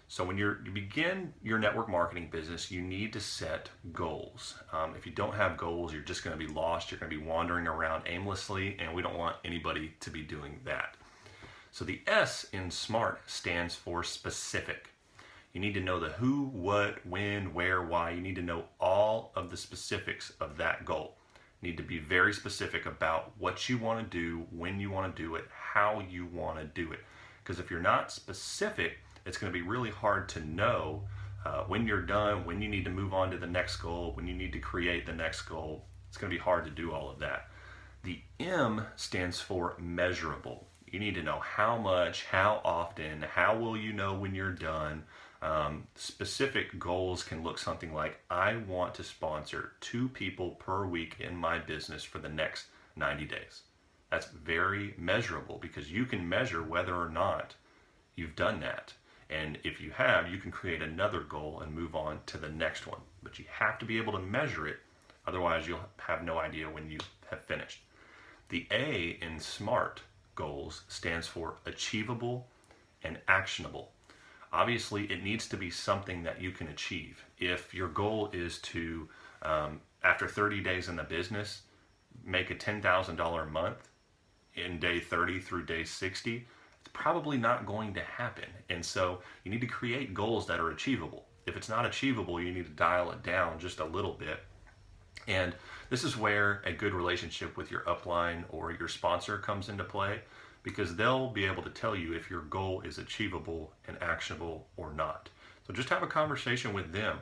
So when you begin your network marketing business, you need to set goals. If you don't have goals, you're just going to be lost. You're going to be wandering around aimlessly, and we don't want anybody to be doing that. So the S in SMART stands for specific. You need to know the who, what, when, where, why. You need to know all of the specifics of that goal. You need to be very specific about what you want to do, when you want to do it, how you want to do it. Because if you're not specific, it's going to be really hard to know when you're done, when you need to move on to the next goal, when you need to create the next goal. It's going to be hard to do all of that. The M stands for measurable. You need to know how much, how often, how will you know when you're done. Specific goals can look something like, I want to sponsor 2 people per week in my business for the next 90 days. That's very measurable because you can measure whether or not you've done that. And if you have, you can create another goal and move on to the next one. But you have to be able to measure it, otherwise you'll have no idea when you have finished. The A in SMART goals stands for achievable and actionable. Obviously, it needs to be something that you can achieve. If your goal is to, after 30 days in the business, make a $10,000 a month in day 30 through day 60, it's probably not going to happen. And so you need to create goals that are achievable. If it's not achievable, you need to dial it down just a little bit. And this is where a good relationship with your upline or your sponsor comes into play, because they'll be able to tell you if your goal is achievable and actionable or not. So just have a conversation with them.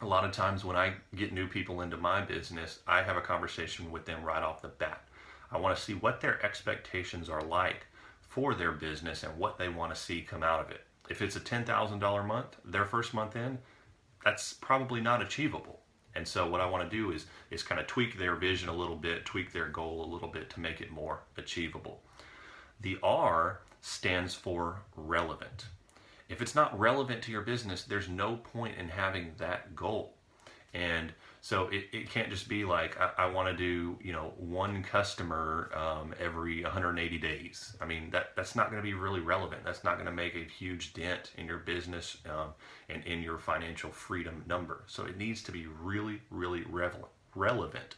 A lot of times when I get new people into my business, I have a conversation with them right off the bat. I want to see what their expectations are like for their business and what they want to see come out of it. If it's a $10,000 month, their first month in, that's probably not achievable. And so what I want to do is kind of tweak their vision a little bit, tweak their goal a little bit to make it more achievable. The R stands for relevant. If it's not relevant to your business, there's no point in having that goal. And so it can't just be like, I want to do, 1 customer every 180 days. I mean, that's not going to be really relevant. That's not going to make a huge dent in your business and in your financial freedom number. So it needs to be really, really relevant.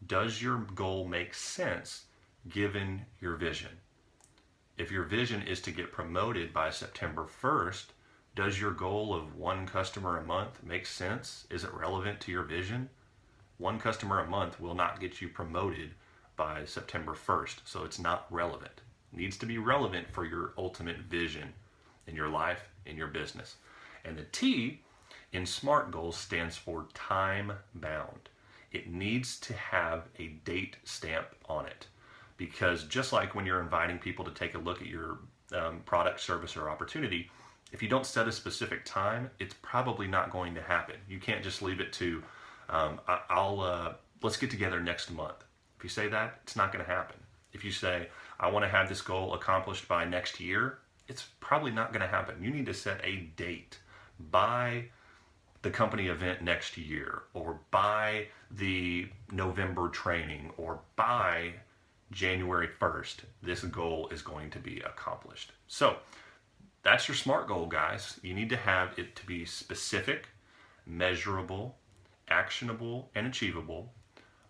Does your goal make sense given your vision? If your vision is to get promoted by September 1st, does your goal of 1 customer a month make sense? Is it relevant to your vision? 1 customer a month will not get you promoted by September 1st, so it's not relevant. It needs to be relevant for your ultimate vision in your life, in your business. And the T in SMART goals stands for time bound. It needs to have a date stamp on it, because just like when you're inviting people to take a look at your product, service, or opportunity, if you don't set a specific time, it's probably not going to happen. You can't just leave it to, let's get together next month. If you say that, it's not going to happen. If you say, I want to have this goal accomplished by next year, it's probably not going to happen. You need to set a date by the company event next year, or by the November training, or by January 1st, this goal is going to be accomplished. So that's your SMART goal, guys. You need to have it to be specific, measurable, actionable and achievable,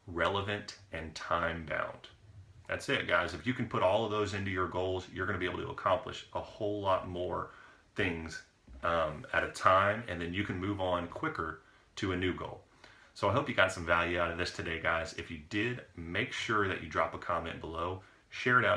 relevant, and time bound. That's it, guys. If you can put all of those into your goals, you're going to be able to accomplish a whole lot more things at a time, and then you can move on quicker to a new goal. So I hope you got some value out of this today, guys. If you did, make sure that you drop a comment below, share it out